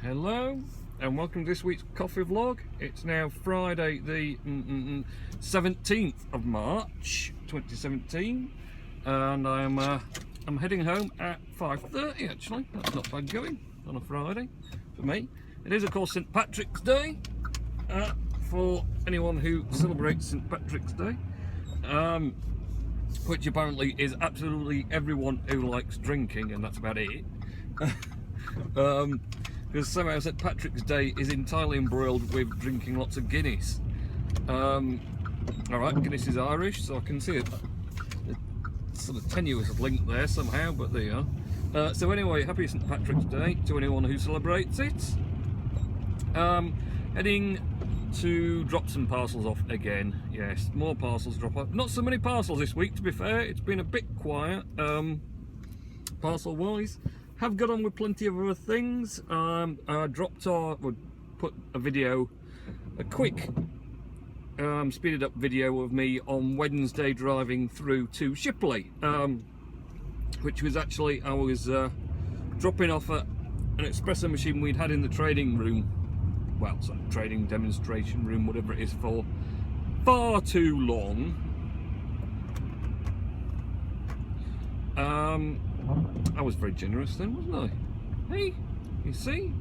Hello and welcome to this week's coffee vlog. It's now Friday the 17th of March 2017 and I'm heading home at 5:30 actually. That's not bad going on a Friday for me. It is of course St Patrick's Day for anyone who celebrates St Patrick's Day, which apparently is absolutely everyone who likes drinking, and that's about it. Because somehow St Patrick's Day is entirely embroiled with drinking lots of Guinness. Alright, Guinness is Irish, so I can see a sort of tenuous link there somehow, but there you are. So anyway, happy St Patrick's Day to anyone who celebrates it. Heading to drop some parcels off again. Yes, more parcels drop off. Not so many parcels this week, to be fair. It's been a bit quiet, parcel wise. Have got on with plenty of other things. I dropped off, would put a video, a quick speeded up video of me on Wednesday driving through to Shipley, which was actually, I was dropping off at an espresso machine we'd had in the trading room, well, sort of trading demonstration room, whatever it is, for far too long. I was very generous then, wasn't I? Hey, you see?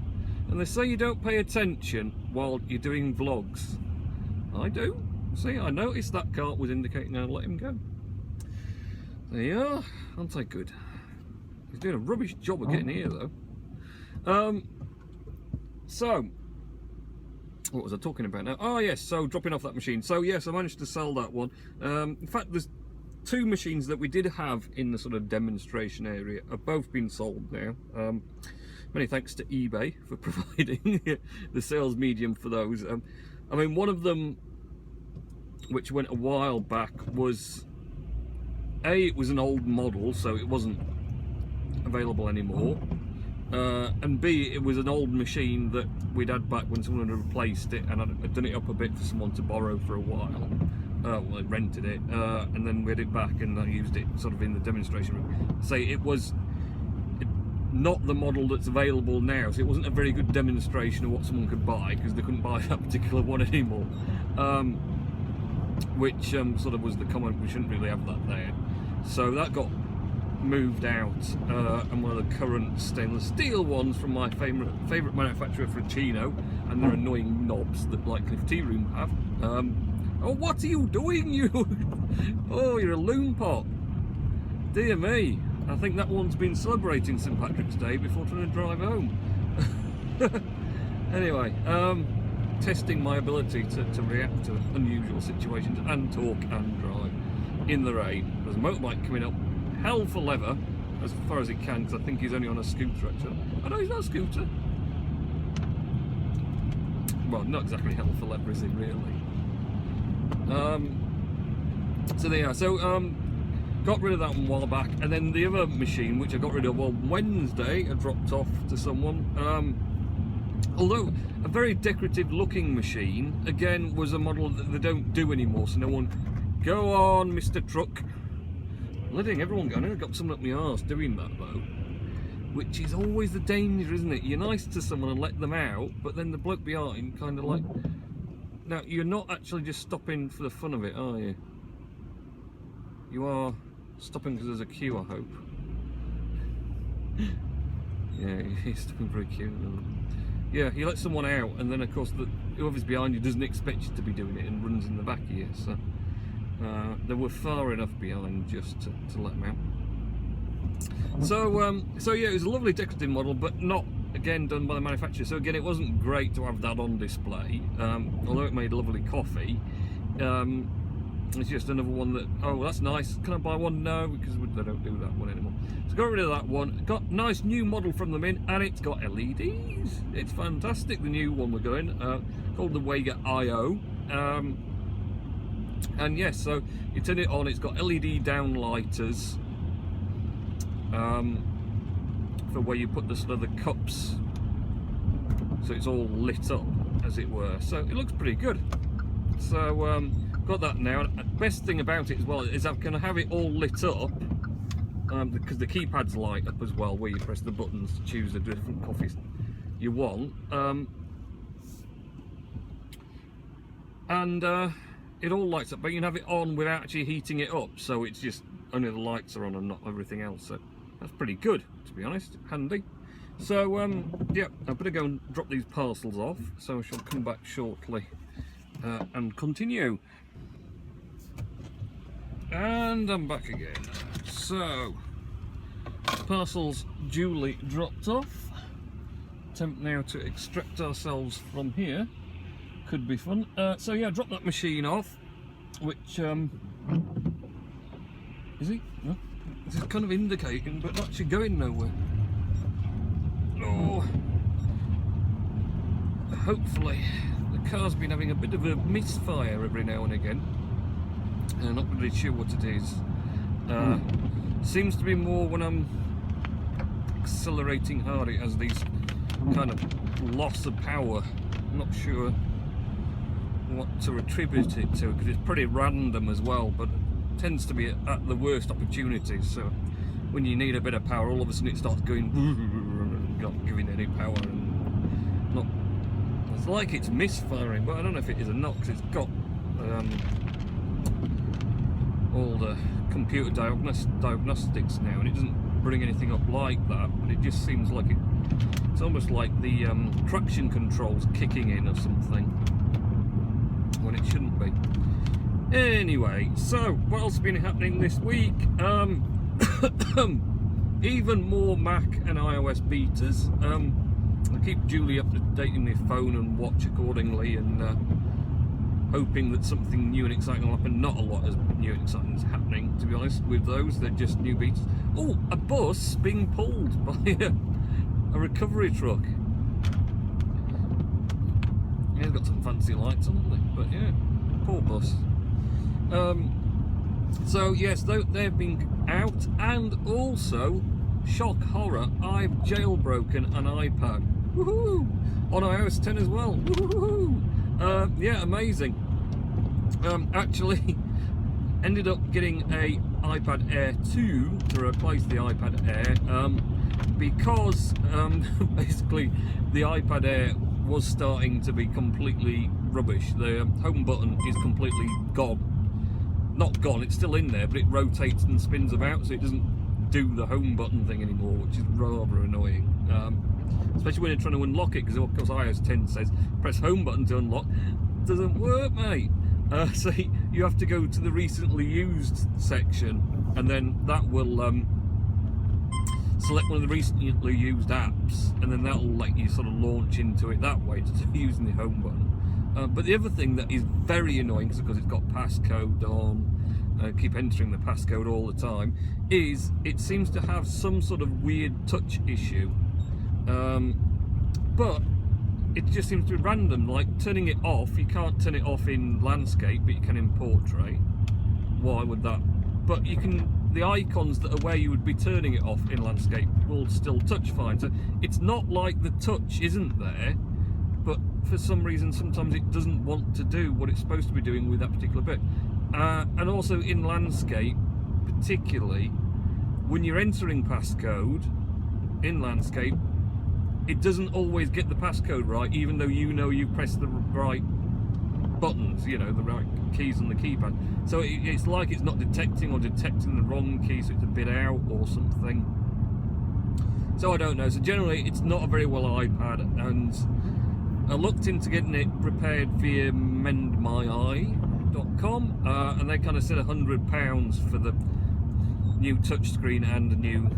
And they say you don't pay attention while you're doing vlogs. I do. See, I noticed that cart was indicating I'd let him go. There you are. Aren't I good? He's doing a rubbish job of getting here though. So, what was I talking about now? Oh yes, so dropping off that machine. So yes, I managed to sell that one. In fact, there's two machines that we did have in the sort of demonstration area have both been sold now. Many thanks to eBay for providing the sales medium for those. I mean, one of them, which went a while back, was it was an old model, so it wasn't available anymore, and B, it was an old machine that we'd had back when someone had replaced it, and I'd done it up a bit for someone to borrow for a while. Well, I rented it, and then we had it back, and I used it sort of in the demonstration room. Say it was not the model that's available now, so it wasn't a very good demonstration of what someone could buy, because they couldn't buy that particular one anymore. Which sort of was the comment, we shouldn't really have that there. So that got moved out, and one of the current stainless steel ones from my favourite manufacturer, Frachino, and their annoying knobs that like Cliff Tea Room have. Oh, what are you doing, you? Oh, you're a loon pot. Dear me. I think that one's been celebrating St Patrick's Day before trying to drive home. Anyway, testing my ability to react to unusual situations and talk and drive in the rain. There's a motorbike coming up, hell for leather, as far as it can, because I think he's only on a scooter actually. Oh no, he's not a scooter. Well, not exactly hell for leather, is he really? So there you are. So got rid of that one a while back, and then the other machine, which I got rid of on Wednesday, I dropped off to someone. Although a very decorative looking machine, again, was a model that they don't do anymore, so no one, go on Mr Truck, letting everyone go. I know I got someone up my arse doing that though, which is always the danger, isn't it? You're nice to someone and let them out, but then the bloke behind kind of like, now, you're not actually just stopping for the fun of it, are you? You are stopping because there's a queue, I hope. Yeah, he's stopping for a queue. Yeah, you let someone out, and then of course whoever's behind you doesn't expect you to be doing it and runs in the back of you. So they were far enough behind just to let them out. So yeah, it was a lovely decorative model, but not, again, done by the manufacturer. So again, it wasn't great to have that on display, although it made lovely coffee. It's just another one that, oh, that's nice, can I buy one? No, because they don't do that one anymore. So got rid of that one. Got a nice new model from them in, and it's got LEDs. It's fantastic, the new one we're going, called the Wega IO. And yes, so you turn it on, it's got LED downlighters, for where you put the sort of the cups, so it's all lit up, as it were. So it looks pretty good. So got that now. Best thing about it as well is I can have it all lit up, because the keypads light up as well, where you press the buttons to choose the different coffees you want, and it all lights up, but you can have it on without actually heating it up, so it's just only the lights are on and not everything else. So that's pretty good, to be honest, handy. So yeah, I better go and drop these parcels off, so I shall come back shortly and continue. And I'm back again. So parcels duly dropped off. Attempt now to extract ourselves from here. Could be fun. So yeah, drop that machine off, which is he? No, it's kind of indicating, but not actually going nowhere. Oh, hopefully the car's been having a bit of a misfire every now and again. Not really sure what it is. Seems to be more when I'm accelerating hard. It has these kind of loss of power. I'm not sure what to attribute it to, because it's pretty random as well, but it tends to be at the worst opportunities. So when you need a bit of power, all of a sudden it starts going and not giving any power, and not, it's like it's misfiring, but I don't know if it is or not, because it's got all the computer diagnostics now, and it doesn't bring anything up like that, but it just seems like it's almost like the traction control's kicking in or something when it shouldn't be. Anyway, so what else has been happening this week? Even more Mac and iOS betas. I keep duly updating my phone and watch accordingly, and hoping that something new and exciting will happen. Not a lot of new and exciting is happening, to be honest, with those. They're just new betas. Oh, a bus being pulled by a recovery truck. Yeah, it's got some fancy lights on it, but yeah, poor bus. So yes, they've been out, and also, shock horror, I've jailbroken an iPad. Woohoo! On iOS 10 as well. Woohoo! Yeah, amazing. Actually, ended up getting a iPad Air 2 to replace the iPad Air, because basically the iPad Air was starting to be completely rubbish. The home button is completely gone. Not gone, it's still in there, but it rotates and spins about, so it doesn't do the home button thing anymore, which is rather annoying. Especially when you're trying to unlock it, because of course iOS 10 says press home button to unlock. Doesn't work, mate. So you have to go to the recently used section, and then that will select one of the recently used apps, and then that'll let you sort of launch into it that way, just using the home button. But the other thing that is very annoying, because it's got passcode on, keep entering the passcode all the time, is it seems to have some sort of weird touch issue. But it just seems to be random, like turning it off. You can't turn it off in landscape, but you can in portrait. Why would that? But you can, the icons that are where you would be turning it off in landscape will still touch fine. So it's not like the touch isn't there, but for some reason sometimes it doesn't want to do what it's supposed to be doing with that particular bit. And also in landscape, particularly when you're entering passcode in landscape, it doesn't always get the passcode right, even though you know you pressed the right buttons, you know, the right keys on the keypad. So it's like it's not detecting, or detecting the wrong key, so it's a bit out or something. So I don't know. So generally it's not a very well iPad, and I looked into getting it repaired via mendmyeye.com, and they kind of said £100 for the new touchscreen and a new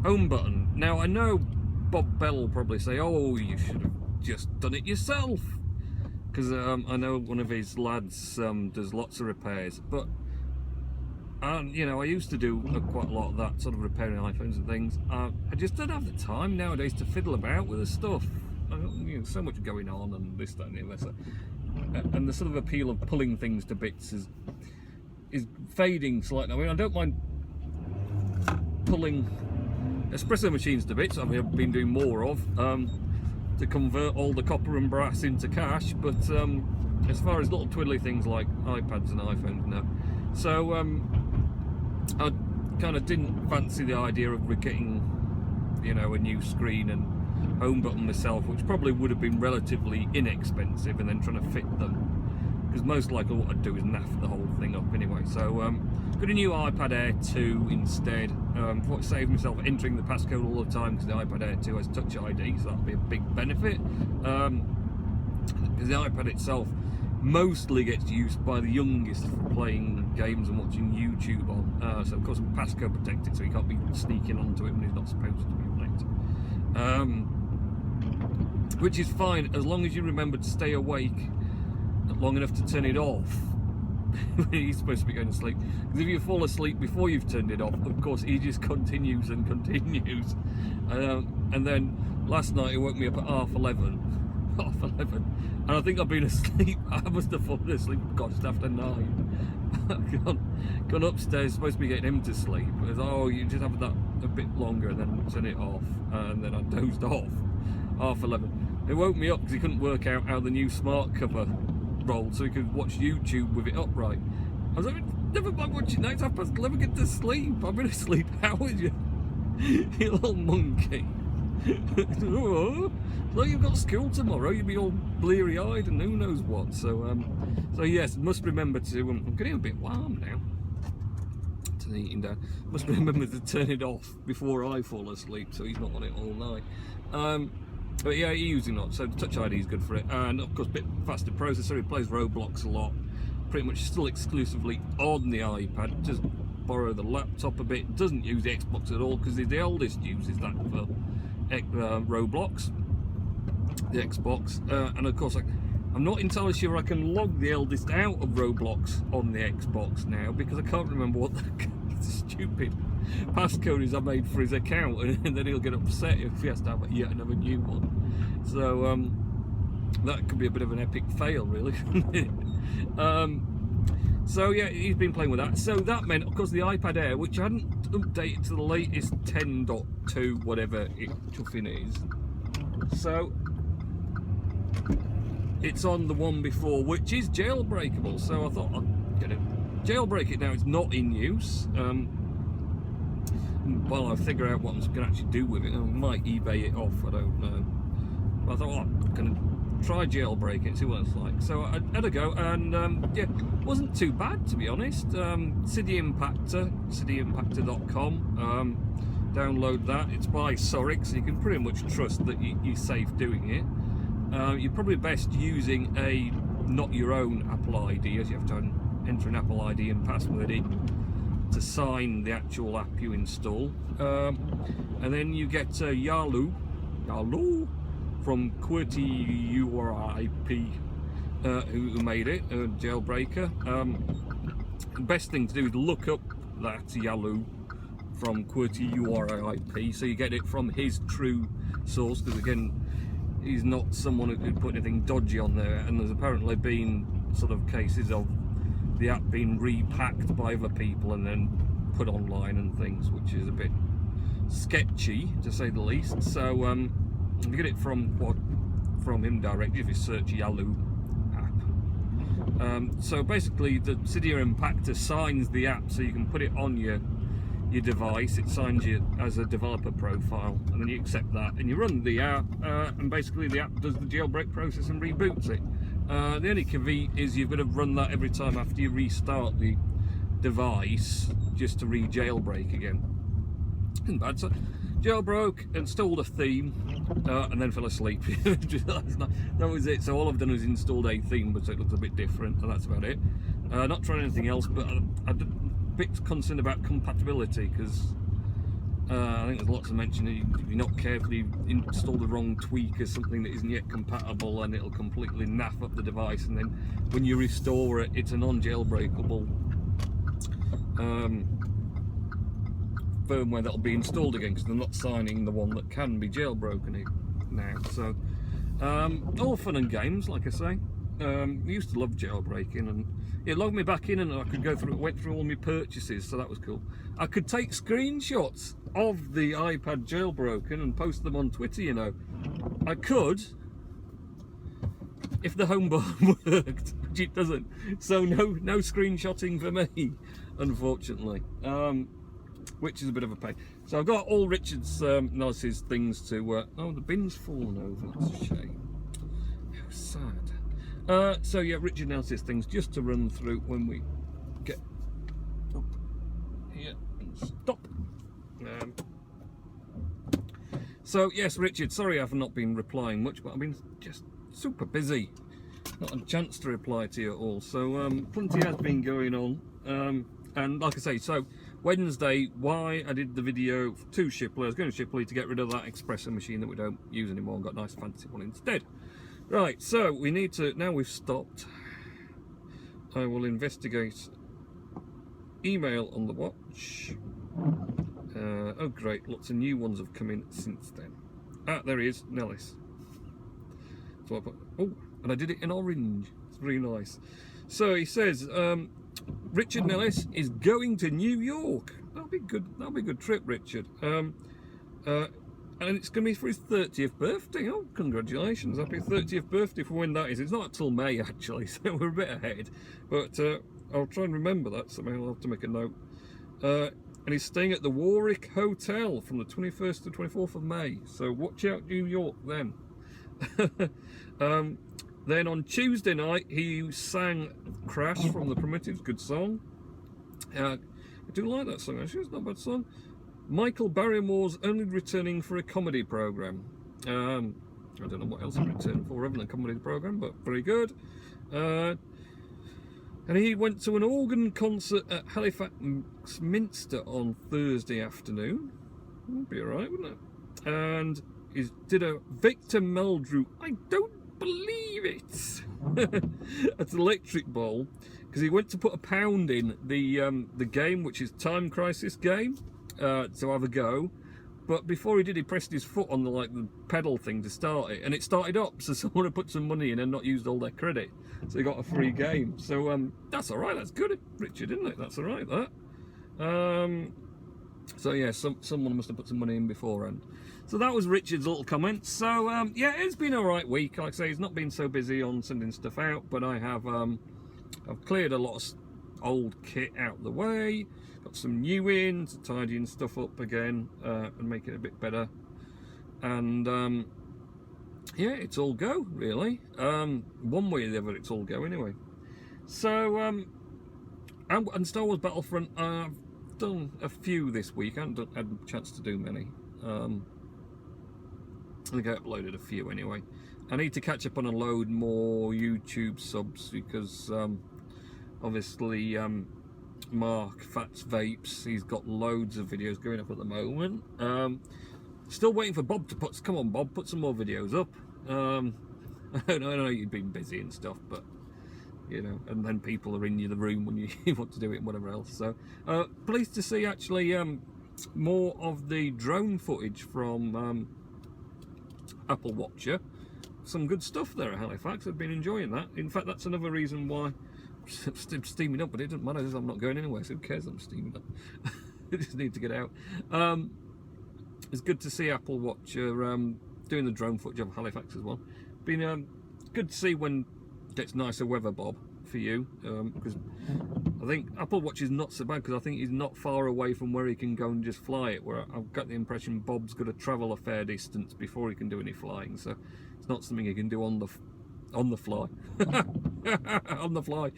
home button. Now I know Bob Bell will probably say, oh, you should have just done it yourself, because I know one of his lads does lots of repairs, but you know, I used to do quite a lot of that, sort of repairing iPhones and things. I just don't have the time nowadays to fiddle about with the stuff. You know, so much going on, and this, that and the other. So, and the sort of appeal of pulling things to bits is fading slightly. I mean, I don't mind pulling espresso machines to bits. I've been doing more of, to convert all the copper and brass into cash, but as far as little twiddly things like iPads and iPhones, no. So I kind of didn't fancy the idea of getting you know, a new screen and home button myself, which probably would have been relatively inexpensive, and then trying to fit them, because most likely what I'd do is naff the whole thing up anyway. So got a new iPad Air 2 instead. Thought it saved myself entering the passcode all the time, because the iPad Air 2 has Touch ID, so that'll be a big benefit. Because the iPad itself mostly gets used by the youngest for playing games and watching YouTube on. So of course passcode protected, so he can't be sneaking onto it when he's not supposed to be on it. Which is fine as long as you remember to stay awake long enough to turn it off when he's supposed to be going to sleep. Because if you fall asleep before you've turned it off, of course he just continues and continues. And then last night it woke me up at half 11, and I think I've been asleep. I must have fallen asleep, gosh, after 9. I've gone upstairs, supposed to be getting him to sleep. It was, oh, you just have that a bit longer and then turn it off. And then I dozed off, half 11. It woke me up because he couldn't work out how the new smart cover rolled, so he could watch YouTube with it upright. I was like, never mind watching that, it's 11:30, get to sleep. I've been asleep hours, you little monkey. So you've got school tomorrow, you'll be all bleary-eyed and who knows what. So yes, must remember to. I'm getting a bit warm now. To the heating down. Must remember to turn it off before I fall asleep, so he's not on it all night. But yeah, he's using it, so the Touch ID is good for it, and of course, a bit faster processor. He plays Roblox a lot. Pretty much still exclusively on the iPad. Just borrow the laptop a bit. Doesn't use the Xbox at all, because the eldest uses that for Roblox, the Xbox, and of course I'm not entirely sure I can log the eldest out of Roblox on the Xbox now, because I can't remember what the stupid passcode is I made for his account, and then he'll get upset if he has to have yet another new one. So that could be a bit of an epic fail, really, couldn't it? So yeah, he's been playing with that. So that meant, of course, the iPad Air, which I hadn't updated to the latest 10.2, whatever it chuffing is. So it's on the one before, which is jailbreakable. So I thought I'd get it, jailbreak it now. It's not in use. While I figure out what I'm going to actually do with it, I might eBay it off. I don't know. But I thought, oh, I'm going to try jailbreak it, see what it's like. So I had a go, and yeah, wasn't too bad, to be honest. cityimpactor.com. Download that. It's by c0ff33, so you can pretty much trust that you're safe doing it. You're probably best using a not your own Apple ID, as you have to enter an Apple ID and password in to sign the actual app you install. And then you get Yalu from c0ff33, who made it, a jailbreaker. The best thing to do is look up that Yalu from c0ff33, so you get it from his true source, because again, he's not someone who could put anything dodgy on there, and there's apparently been sort of cases of the app being repacked by other people and then put online and things, which is a bit sketchy, to say the least. So you get it from him directly if you search Yalu app. So basically, the Cydia Impactor signs the app, so you can put it on your device. It signs you as a developer profile, and then you accept that, and you run the app, and basically the app does the jailbreak process and reboots it. The only caveat is you've got to run that every time after you restart the device, just to re-jailbreak again. Isn't bad. So jailbroke, installed a theme, and then fell asleep. That was it. So all I've done is installed a theme, but it looks a bit different, and that's about it. Not trying anything else, but I'm a bit concerned about compatibility, because I think there's lots of mention that if you're not careful, you install the wrong tweak or something that isn't yet compatible, and it'll completely naff up the device, and then when you restore it, it's a non-jailbreakable firmware that'll be installed again, because they're not signing the one that can be jailbroken now. So all fun and games, like I say. I used to love jailbreaking, and it logged me back in, and I could went through all my purchases, so that was cool. I could take screenshots of the iPad jailbroken and post them on Twitter, you know. I could, if the home button worked, which it doesn't. So no screenshotting for me, unfortunately. which is a bit of a pain. So I've got all Richard's Nellis's things to. Oh, the bin's fallen over. That's a shame. How sad. So yeah, Richard Nellis's things just to run through when we get up here and stop. So yes, Richard, sorry I've not been replying much, but I've been just super busy. Not a chance to reply to you at all. So plenty has been going on. And like I say, so Wednesday, why I did the video to Shipley, I was going to Shipley to get rid of that espresso machine that we don't use anymore and got a nice fancy one instead. Right, so we need to, now we've stopped, I will investigate email on the watch. Oh great, lots of new ones have come in since then. Ah, there he is, Nellis. So I put, oh, and I did it in orange. It's very nice. So he says, Richard Nellis is going to New York. That'll be good. That'll be a good trip, Richard. And it's going to be for his 30th birthday. Oh, congratulations! Happy 30th birthday for when that is. It's not till May actually, so we're a bit ahead. But I'll try and remember that somehow. I'll have to make a note. And he's staying at the Warwick Hotel from the 21st to 24th of May. So watch out, New York then. Then on Tuesday night, he sang Crash from the Primitives, good song. I do like that song, actually, it's not a bad song. Michael Barrymore's only returning for a comedy programme. I don't know what else he's returning for, other than a comedy programme, but very good. And he went to an organ concert at Halifax Minster on Thursday afternoon. Would be alright, wouldn't it? And he did a Victor Meldrew, I don't believe it, at Electric Bowl, because he went to put £1 in the game, which is Time Crisis game, to have a go. But before he did, he pressed his foot on the pedal thing to start it, and it started up. So someone had put some money in and not used all their credit, so he got a free game. So that's all right. That's good, Richard, isn't it? That's all right. That. So yeah, someone must have put some money in beforehand. So that was Richard's little comment. So yeah, it's been a right week. Like I say, he's not been so busy on sending stuff out, but I have I've cleared a lot of old kit out the way. Got some new in to tidying stuff up again and make it a bit better. And yeah, it's all go really. One way or the other, it's all go anyway. So and Star Wars Battlefront, I've done a few this week. I haven't had a chance to do many. I think I uploaded a few anyway. I need to catch up on a load more YouTube subs because obviously Mark Fats Vapes, he's got loads of videos going up at the moment. Still waiting for Bob to come on Bob, put some more videos up. I know you've been busy and stuff, but you know, and then people are in the room when you want to do it and whatever else. So pleased to see actually more of the drone footage from Apple Watcher. Some good stuff there at Halifax. I've been enjoying that. In fact, that's another reason why I'm steaming up, but it doesn't matter because I'm not going anywhere, so who cares I'm steaming up. I just need to get out. It's good to see Apple Watcher doing the drone footage of Halifax as well. Been good to see when it gets nicer weather, Bob, for you, because I think Apple Watch is not so bad because I think he's not far away from where he can go and just fly it, where I've got the impression Bob's got to travel a fair distance before he can do any flying, so it's not something he can do on the fly. On the fly.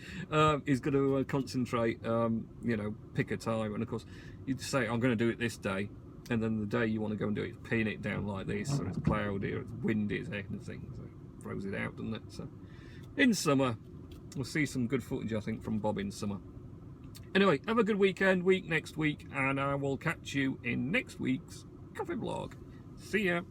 He's got to concentrate, you know, pick a time, and of course you say I'm going to do it this day, and then the day you want to go and do it, pin it down like this, or it's cloudy or it's windy as anything, so it throws it out, doesn't it? So in summer we'll see some good footage, I think, from Bob in summer. Anyway, have a good weekend, next week, and I will catch you in next week's coffee vlog. See ya.